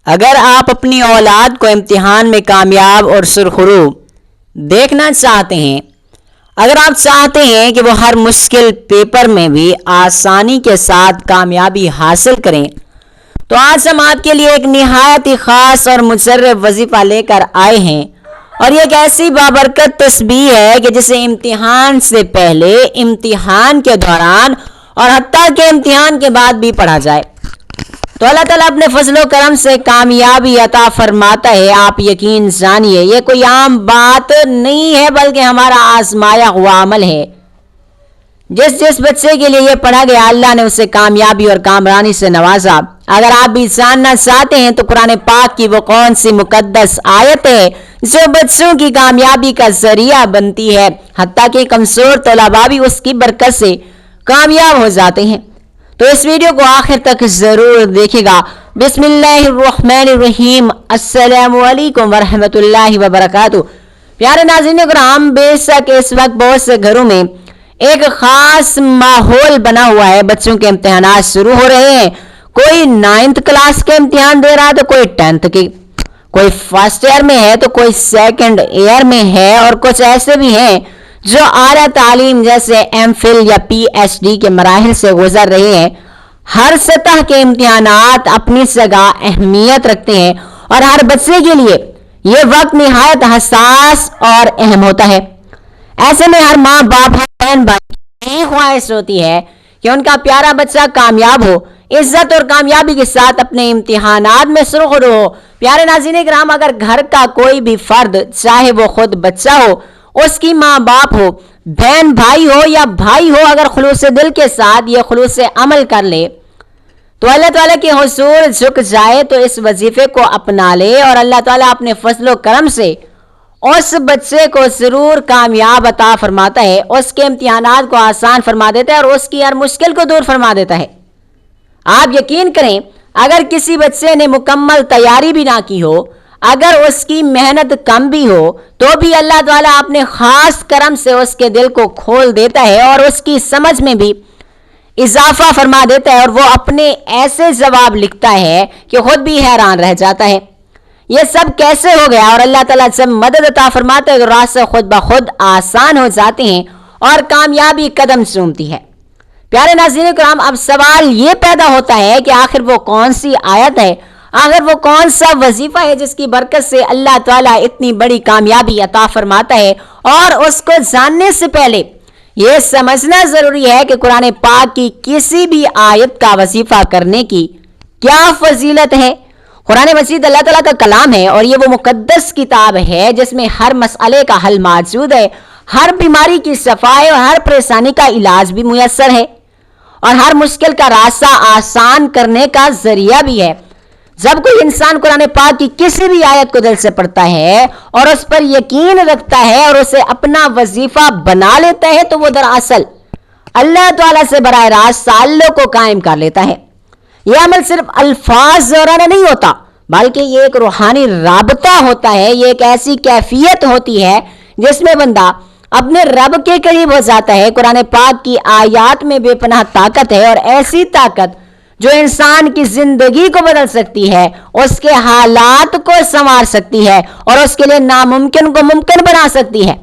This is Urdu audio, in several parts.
اگر آپ اپنی اولاد کو امتحان میں کامیاب اور سرخرو دیکھنا چاہتے ہیں، اگر آپ چاہتے ہیں کہ وہ ہر مشکل پیپر میں بھی آسانی کے ساتھ کامیابی حاصل کریں، تو آج ہم آپ کے لیے ایک نہایت ہی خاص اور مشرف وظیفہ لے کر آئے ہیں، اور یہ ایک ایسی بابرکت تسبیح ہے کہ جسے امتحان سے پہلے، امتحان کے دوران اور حتیٰ کہ امتحان کے بعد بھی پڑھا جائے تو اللہ تعالیٰ اپنے فضل و کرم سے کامیابی عطا فرماتا ہے۔ آپ یقین جانیے یہ کوئی عام بات نہیں ہے، بلکہ ہمارا آزمایا ہوا عمل ہے۔ جس بچے کے لیے یہ پڑھا گیا، اللہ نے اسے کامیابی اور کامرانی سے نوازا۔ اگر آپ بھی جاننا چاہتے ہیں تو قرآن پاک کی وہ کون سی مقدس آیت ہے جو بچوں کی کامیابی کا ذریعہ بنتی ہے، حتیٰ کہ کمزور طلباء بھی اس کی برکت سے کامیاب ہو جاتے ہیں؟ تو اس ویڈیو کو آخر تک ضرور دیکھے گا۔ بسم اللہ الرحمن الرحیم۔ السلام علیکم ورحمۃ اللہ وبرکاتہ۔ پیارے ناظرین کرام، بے شک اس وقت بہت سے گھروں میں ایک خاص ماحول بنا ہوا ہے۔ بچوں کے امتحانات شروع ہو رہے ہیں، کوئی 9th کلاس کے امتحان دے رہا ہے تو کوئی 10th کے، کوئی فرسٹ ایئر میں ہے تو کوئی سیکنڈ ایئر میں ہے، اور کچھ ایسے بھی ہیں جو اعلیٰ تعلیم جیسے ایم فل یا پی ایچ ڈی کے مراحل سے گزر رہے ہیں۔ ہر سطح کے امتحانات اپنی جگہ اہمیت رکھتے ہیں، اور ہر بچے کے لیے یہ وقت نہایت حساس اور اہم ہوتا ہے۔ ایسے میں ہر ماں باپ، ہر بہن بھائی کی خواہش ہوتی ہے کہ ان کا پیارا بچہ کامیاب ہو، عزت اور کامیابی کے ساتھ اپنے امتحانات میں سرخرو ہو۔ پیارے ناظرین کرام، اگر گھر کا کوئی بھی فرد، چاہے وہ خود بچہ ہو، اس کی ماں باپ ہو، بہن بھائی ہو یا بھائی ہو، اگر خلوص دل کے ساتھ یہ خلوص عمل کر لے تو اللہ تعالیٰ کے حضور جھک جائے تو اس وظیفے کو اپنا لے، اور اللہ تعالیٰ اپنے فضل و کرم سے اس بچے کو ضرور کامیاب عطا فرماتا ہے، اس کے امتحانات کو آسان فرما دیتا ہے اور اس کی ہر مشکل کو دور فرما دیتا ہے۔ آپ یقین کریں، اگر کسی بچے نے مکمل تیاری بھی نہ کی ہو، اگر اس کی محنت کم بھی ہو، تو بھی اللہ تعالیٰ اپنے خاص کرم سے اس کے دل کو کھول دیتا ہے اور اس کی سمجھ میں بھی اضافہ فرما دیتا ہے، اور وہ اپنے ایسے جواب لکھتا ہے کہ خود بھی حیران رہ جاتا ہے یہ سب کیسے ہو گیا۔ اور اللہ تعالیٰ جب مدد عطا فرماتا ہے تو راستے خود بخود آسان ہو جاتے ہیں اور کامیابی قدم چومتی ہے۔ پیارے ناظرین کرام، اب سوال یہ پیدا ہوتا ہے کہ آخر وہ کون سی آیت ہے، آخر وہ کون سا وظیفہ ہے جس کی برکت سے اللہ تعالیٰ اتنی بڑی کامیابی عطا فرماتا ہے؟ اور اس کو جاننے سے پہلے یہ سمجھنا ضروری ہے کہ قرآن پاک کی کسی بھی آیت کا وظیفہ کرنے کی کیا فضیلت ہے۔ قرآن مجید اللہ تعالیٰ کا کلام ہے، اور یہ وہ مقدس کتاب ہے جس میں ہر مسئلے کا حل موجود ہے، ہر بیماری کی صفائی اور ہر پریشانی کا علاج بھی میسر ہے، اور ہر مشکل کا راستہ آسان کرنے کا ذریعہ بھی ہے۔ جب کوئی انسان قرآن پاک کی کسی بھی آیت کو دل سے پڑھتا ہے اور اس پر یقین رکھتا ہے اور اسے اپنا وظیفہ بنا لیتا ہے، تو وہ دراصل اللہ تعالیٰ سے براہ راست تعلق کو قائم کر لیتا ہے۔ یہ عمل صرف الفاظ دہرانا نہیں ہوتا، بلکہ یہ ایک روحانی رابطہ ہوتا ہے۔ یہ ایک ایسی کیفیت ہوتی ہے جس میں بندہ اپنے رب کے قریب ہو جاتا ہے۔ قرآن پاک کی آیات میں بے پناہ طاقت ہے، اور ایسی طاقت جو انسان کی زندگی کو بدل سکتی ہے، اس کے حالات کو سنوار سکتی ہے، اور اس کے لیے ناممکن کو ممکن بنا سکتی ہے۔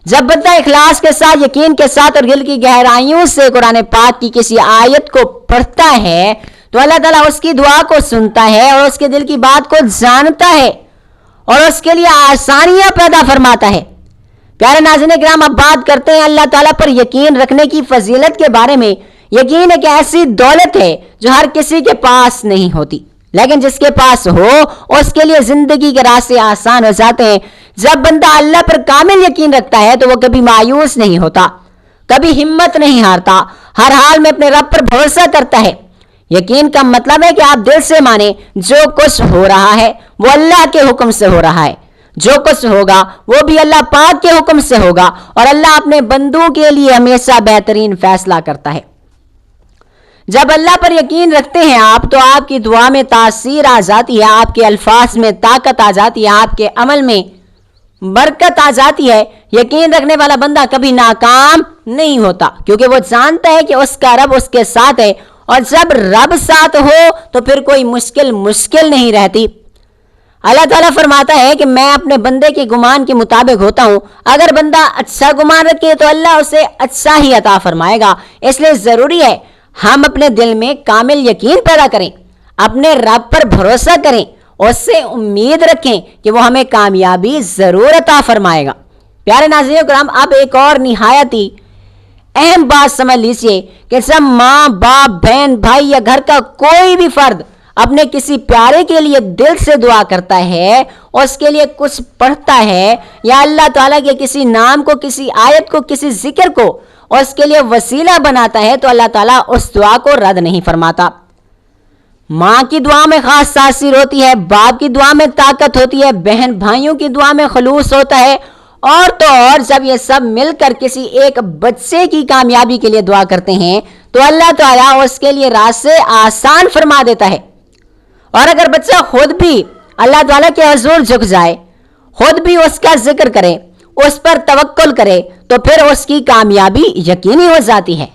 جب بندہ اخلاص کے ساتھ، یقین کے ساتھ اور دل کی گہرائیوں سے قرآن پاک کی کسی آیت کو پڑھتا ہے تو اللہ تعالیٰ اس کی دعا کو سنتا ہے اور اس کے دل کی بات کو جانتا ہے اور اس کے لیے آسانیاں پیدا فرماتا ہے۔ پیارے ناظرین کرام، اب بات کرتے ہیں اللہ تعالیٰ پر یقین رکھنے کی فضیلت کے بارے میں۔ یقین ایک ایسی دولت ہے جو ہر کسی کے پاس نہیں ہوتی، لیکن جس کے پاس ہو اس کے لیے زندگی کے راستے آسان ہو جاتے ہیں۔ جب بندہ اللہ پر کامل یقین رکھتا ہے تو وہ کبھی مایوس نہیں ہوتا، کبھی ہمت نہیں ہارتا، ہر حال میں اپنے رب پر بھروسہ کرتا ہے۔ یقین کا مطلب ہے کہ آپ دل سے مانیں جو کچھ ہو رہا ہے وہ اللہ کے حکم سے ہو رہا ہے، جو کچھ ہوگا وہ بھی اللہ پاک کے حکم سے ہوگا، اور اللہ اپنے بندوں کے لیے ہمیشہ بہترین فیصلہ کرتا ہے۔ جب اللہ پر یقین رکھتے ہیں آپ تو آپ کی دعا میں تاثیر آ جاتی ہے، آپ کے الفاظ میں طاقت آ جاتی ہے، آپ کے عمل میں برکت آ جاتی ہے۔ یقین رکھنے والا بندہ کبھی ناکام نہیں ہوتا، کیونکہ وہ جانتا ہے کہ اس کا رب اس کے ساتھ ہے اور جب رب ساتھ ہو تو پھر کوئی مشکل نہیں رہتی۔ اللہ تعالیٰ فرماتا ہے کہ میں اپنے بندے کے گمان کے مطابق ہوتا ہوں، اگر بندہ اچھا گمان رکھے تو اللہ اسے اچھا ہی عطا فرمائے گا۔ اس لیے ضروری ہے ہم اپنے دل میں کامل یقین پیدا کریں، اپنے رب پر بھروسہ کریں، اس سے امید رکھیں کہ وہ ہمیں کامیابی ضرور عطا فرمائے گا۔ پیارے ناظرین کرام، اب ایک اور نہایت ہی اہم بات سمجھ لیجئے کہ جب ماں، باپ، بہن، بھائی یا گھر کا کوئی بھی فرد اپنے کسی پیارے کے لیے دل سے دعا کرتا ہے، اس کے لیے کچھ پڑھتا ہے یا اللہ تعالیٰ کے کسی نام کو، کسی آیت کو، کسی ذکر کو اس کے لیے وسیلہ بناتا ہے تو اللہ تعالیٰ اس دعا کو رد نہیں فرماتا۔ ماں کی دعا میں خاص تاثیر ہوتی ہے، باپ کی دعا میں طاقت ہوتی ہے، بہن بھائیوں کی دعا میں خلوص ہوتا ہے، اور تو اور جب یہ سب مل کر کسی ایک بچے کی کامیابی کے لیے دعا کرتے ہیں تو اللہ تعالیٰ اس کے لیے راستے آسان فرما دیتا ہے۔ اور اگر بچہ خود بھی اللہ تعالیٰ کے حضور جھک جائے، خود بھی اس کا ذکر کرے، اس پر توکل کرے، تو پھر اس کی کامیابی یقینی ہو جاتی ہے۔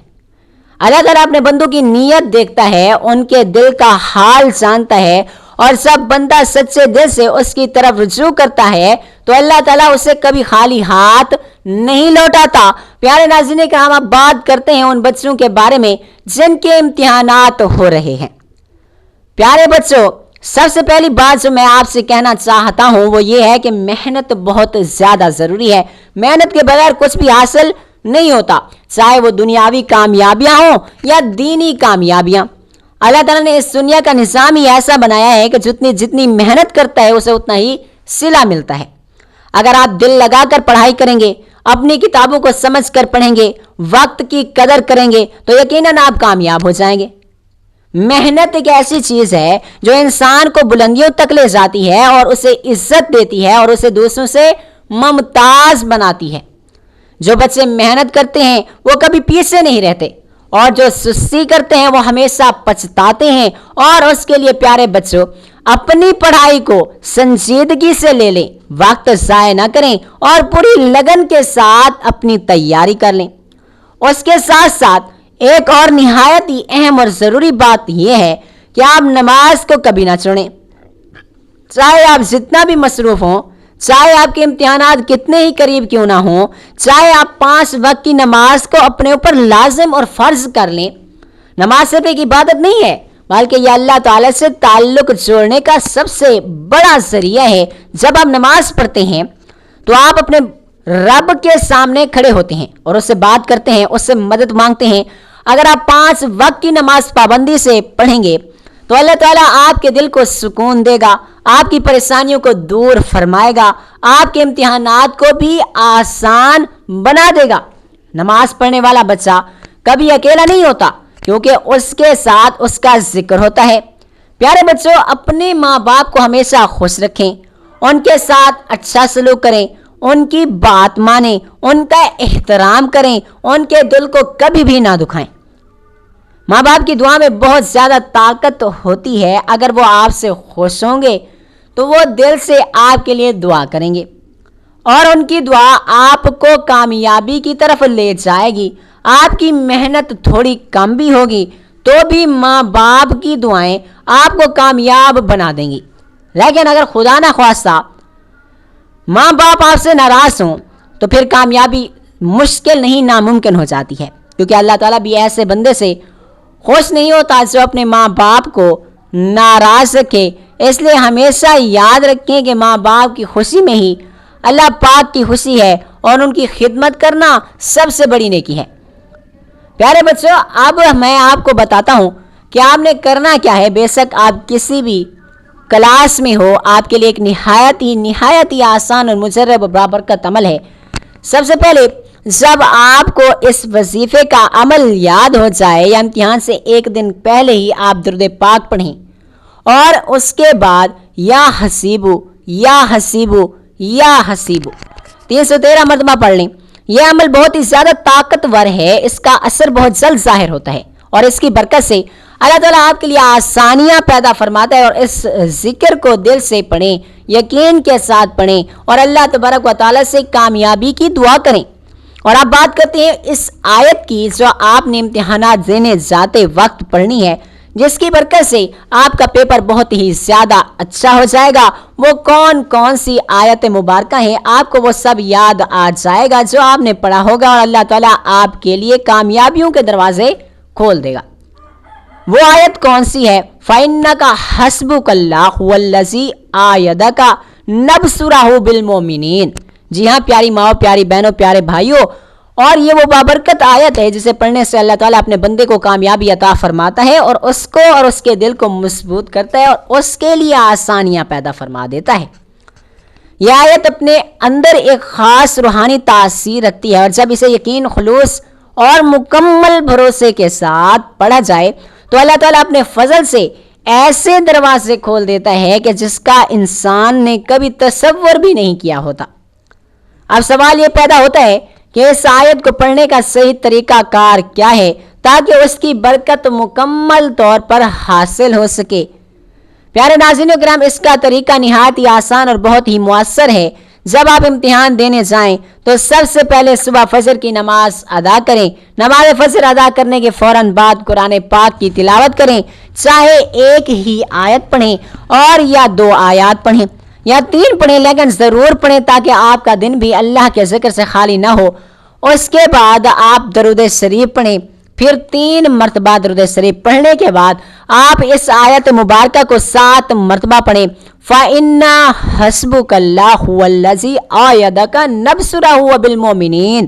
اللہ تعالیٰ اپنے بندوں کی نیت دیکھتا ہے، ان کے دل کا حال جانتا ہے، اور سب بندہ سچے دل سے اس کی طرف رجوع کرتا ہے تو اللہ تعالیٰ اسے کبھی خالی ہاتھ نہیں لوٹاتا۔ پیارے ناظرین کہ ہم اب بات کرتے ہیں ان بچوں کے بارے میں جن کے امتحانات ہو رہے ہیں۔ پیارے بچوں، سب سے پہلی بات جو میں آپ سے کہنا چاہتا ہوں وہ یہ ہے کہ محنت بہت زیادہ ضروری ہے۔ محنت کے بغیر کچھ بھی حاصل نہیں ہوتا، چاہے وہ دنیاوی کامیابیاں ہوں یا دینی کامیابیاں۔ اللہ تعالیٰ نے اس دنیا کا نظام ہی ایسا بنایا ہے کہ جتنی محنت کرتا ہے اسے اتنا ہی صلہ ملتا ہے۔ اگر آپ دل لگا کر پڑھائی کریں گے، اپنی کتابوں کو سمجھ کر پڑھیں گے، وقت کی قدر کریں گے تو یقیناً آپ کامیاب ہو جائیں گے۔ محنت ایک ایسی چیز ہے جو انسان کو بلندیوں تک لے جاتی ہے اور اسے عزت دیتی ہے اور اسے دوسروں سے ممتاز بناتی ہے۔ جو بچے محنت کرتے ہیں وہ کبھی پیچھے نہیں رہتے، اور جو سستی کرتے ہیں وہ ہمیشہ پچھتاتے ہیں۔ اور اس کے لیے پیارے بچوں، اپنی پڑھائی کو سنجیدگی سے لے لیں، وقت ضائع نہ کریں اور پوری لگن کے ساتھ اپنی تیاری کر لیں۔ اس کے ساتھ ساتھ ایک اور نہایت ہی اہم اور ضروری بات یہ ہے کہ آپ نماز کو کبھی نہ چھوڑیں۔ چاہے آپ جتنا بھی مصروف ہوں، چاہے آپ کے امتحانات کتنے ہی قریب کیوں نہ ہوں، چاہے آپ 5 وقت کی نماز کو اپنے اوپر لازم اور فرض کر لیں۔ نماز صرف ایک عبادت نہیں ہے بلکہ یہ اللہ تعالیٰ سے تعلق جوڑنے کا سب سے بڑا ذریعہ ہے۔ جب آپ نماز پڑھتے ہیں تو آپ اپنے رب کے سامنے کھڑے ہوتے ہیں اور اس سے بات کرتے ہیں، اس سے مدد مانگتے ہیں۔ اگر آپ 5 وقت کی نماز پابندی سے پڑھیں گے تو اللہ تعالیٰ آپ کے دل کو سکون دے گا، آپ کی پریشانیوں کو دور فرمائے گا، آپ کے امتحانات کو بھی آسان بنا دے گا۔ نماز پڑھنے والا بچہ کبھی اکیلا نہیں ہوتا کیونکہ اس کے ساتھ اس کا ذکر ہوتا ہے۔ پیارے بچوں، اپنے ماں باپ کو ہمیشہ خوش رکھیں، ان کے ساتھ اچھا سلوک کریں، ان کی بات مانیں، ان کا احترام کریں، ان کے دل کو کبھی بھی نہ دکھائیں۔ ماں باپ کی دعا میں بہت زیادہ طاقت ہوتی ہے۔ اگر وہ آپ سے خوش ہوں گے تو وہ دل سے آپ کے لیے دعا کریں گے اور ان کی دعا آپ کو کامیابی کی طرف لے جائے گی۔ آپ کی محنت تھوڑی کم بھی ہوگی تو بھی ماں باپ کی دعائیں آپ کو کامیاب بنا دیں گی۔ لیکن اگر خدا نہ خواستہ ماں باپ آپ سے ناراض ہوں تو پھر کامیابی مشکل نہیں ناممکن ہو جاتی ہے، کیونکہ اللہ تعالیٰ بھی ایسے بندے سے خوش نہیں ہوتا جو اپنے ماں باپ کو ناراض رکھے۔ اس لیے ہمیشہ یاد رکھیں کہ ماں باپ کی خوشی میں ہی اللہ پاک کی خوشی ہے اور ان کی خدمت کرنا سب سے بڑی نیکی ہے۔ پیارے بچوں، اب میں آپ کو بتاتا ہوں کہ آپ نے کرنا کیا ہے۔ بے شک آپ کسی بھی کلاس میں ہو، آپ کے لیے ایک نہایت ہی آسان اور مجرب و بابرکت عمل ہے۔ سب سے پہلے جب آپ کو اس وظیفے کا عمل یاد ہو جائے یا امتحان سے ایک دن پہلے ہی آپ درود پاک پڑھیں اور اس کے بعد یا حسیبو یا حسیبو یا حسیبو 313 مرتبہ پڑھ لیں۔ یہ عمل بہت ہی زیادہ طاقتور ہے، اس کا اثر بہت جلد ظاہر ہوتا ہے اور اس کی برکت سے اللہ تعالیٰ آپ کے لیے آسانیاں پیدا فرماتا ہے۔ اور اس ذکر کو دل سے پڑھیں، یقین کے ساتھ پڑھیں اور اللہ تبارک و تعالیٰ سے کامیابی کی دعا کریں۔ اور آپ بات کرتے ہیں اس آیت کی جو آپ نے امتحانات دینے جاتے وقت پڑھنی ہے، جس کی برکت سے آپ کا پیپر بہت ہی زیادہ اچھا ہو جائے گا۔ وہ کون کون سی آیت مبارکہ ہیں آپ کو وہ سب یاد آ جائے گا جو آپ نے پڑھا ہوگا، اور اللہ تعالیٰ آپ کے لیے کامیابیوں کے دروازے کھول دے گا۔ وہ آیت کون سی ہے؟ فَإِنَّكَ حَسْبُكَ اللَّهُ وَالَّذِي آيَدَكَ نَبْصُرَهُ بِالْمُؤْمِنِينَ۔ جی ہاں پیاری ماؤں، پیاری بہنوں، پیارے بھائیوں، اور یہ وہ بابرکت آیت ہے جسے پڑھنے سے اللہ تعالیٰ اپنے بندے کو کامیابی عطا فرماتا ہے، اور اس کو اور اس کے دل کو مضبوط کرتا ہے، اور اس کے لیے آسانیاں پیدا فرما دیتا ہے۔ یہ آیت اپنے اندر ایک خاص روحانی تاثیر رکھتی ہے، اور جب اسے یقین، خلوص اور مکمل بھروسے کے ساتھ پڑھا جائے تو اللہ تعالیٰ اپنے فضل سے ایسے دروازے کھول دیتا ہے کہ جس کا انسان نے کبھی تصور بھی نہیں کیا ہوتا۔ اب سوال یہ پیدا ہوتا ہے کہ اس آیت کو پڑھنے کا صحیح طریقہ کار کیا ہے تاکہ اس کی برکت مکمل طور پر حاصل ہو سکے۔ پیارے ناظرین کرام، اس کا طریقہ نہایت ہی آسان اور بہت ہی مؤثر ہے۔ جب آپ امتحان دینے جائیں تو سب سے پہلے صبح فجر کی نماز ادا کریں۔ نماز فجر ادا کرنے کے فوراً بعد قرآن پاک کی تلاوت کریں، چاہے ایک ہی آیت پڑھیں اور یا 2 آیات پڑھیں یا 3 پڑھیں، لیکن ضرور پڑھیں تاکہ آپ کا دن بھی اللہ کے ذکر سے خالی نہ ہو۔ اس کے بعد آپ درود شریف پڑھیں، پھر 3 مرتبہ درود شریف پڑھنے کے بعد آپ اس آیت مبارکہ کو 7 مرتبہ پڑھیں۔ فَإِنَّ حَسْبُكَ اللَّهُ وَالَّذِي آيَدَكَ نَبْصُرَهُ بِالْمُؤْمِنِينَ۔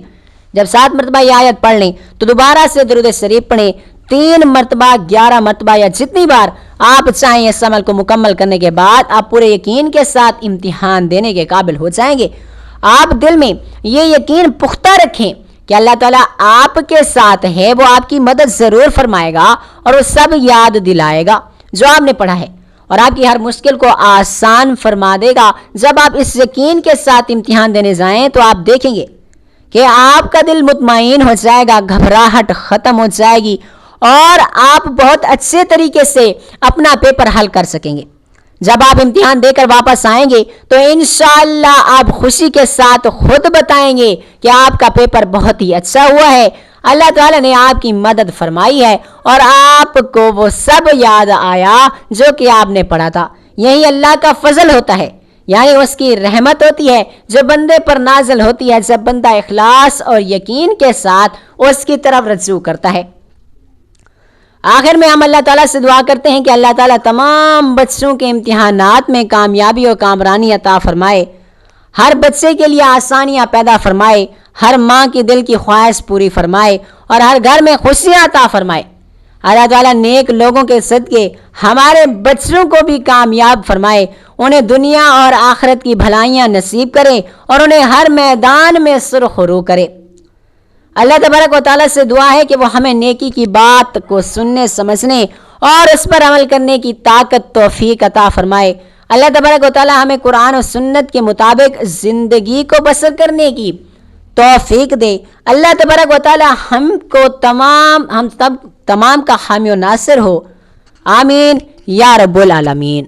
جب 7 مرتبہ یہ آیت پڑھ لیں تو دوبارہ سے درود شریف پڑھیں، 3 مرتبہ، 11 مرتبہ یا جتنی بار آپ چاہیں۔ اس عمل کو مکمل کرنے کے بعد آپ پورے یقین کے ساتھ امتحان دینے کے قابل ہو جائیں گے۔ آپ دل میں یہ یقین پختہ رکھیں کہ اللہ تعالیٰ آپ کے ساتھ ہے، وہ آپ کی مدد ضرور فرمائے گا اور وہ سب یاد دلائے گا جو آپ نے پڑھا ہے، اور آپ کی ہر مشکل کو آسان فرما دے گا۔ جب آپ اس یقین کے ساتھ امتحان دینے جائیں تو آپ دیکھیں گے کہ آپ کا دل مطمئن ہو جائے گا، گھبراہٹ ختم ہو جائے گی، اور آپ بہت اچھے طریقے سے اپنا پیپر حل کر سکیں گے۔ جب آپ امتحان دے کر واپس آئیں گے تو انشاءاللہ آپ خوشی کے ساتھ خود بتائیں گے کہ آپ کا پیپر بہت ہی اچھا ہوا ہے، اللہ تعالیٰ نے آپ کی مدد فرمائی ہے اور آپ کو وہ سب یاد آیا جو کہ آپ نے پڑھا تھا۔ یہی اللہ کا فضل ہوتا ہے، یعنی اس کی رحمت ہوتی ہے جو بندے پر نازل ہوتی ہے جب بندہ اخلاص اور یقین کے ساتھ اس کی طرف رجوع کرتا ہے۔ آخر میں ہم اللہ تعالیٰ سے دعا کرتے ہیں کہ اللہ تعالیٰ تمام بچوں کے امتحانات میں کامیابی اور کامرانی عطا فرمائے، ہر بچے کے لیے آسانیاں پیدا فرمائے، ہر ماں کی دل کی خواہش پوری فرمائے اور ہر گھر میں خوشیاں عطا فرمائے۔ اللہ تعالیٰ نیک لوگوں کے صدقے ہمارے بچوں کو بھی کامیاب فرمائے، انہیں دنیا اور آخرت کی بھلائیاں نصیب کرے اور انہیں ہر میدان میں سرخرو کرے۔ اللہ تبارک و تعالیٰ سے دعا ہے کہ وہ ہمیں نیکی کی بات کو سننے، سمجھنے اور اس پر عمل کرنے کی طاقت، توفیق عطا فرمائے۔ اللہ تبارک و تعالیٰ ہمیں قرآن و سنت کے مطابق زندگی کو بسر کرنے کی توفیق دے۔ اللہ تبارک و تعالیٰ ہم تمام کا حامی و ناصر ہو، آمین یا رب العالمین۔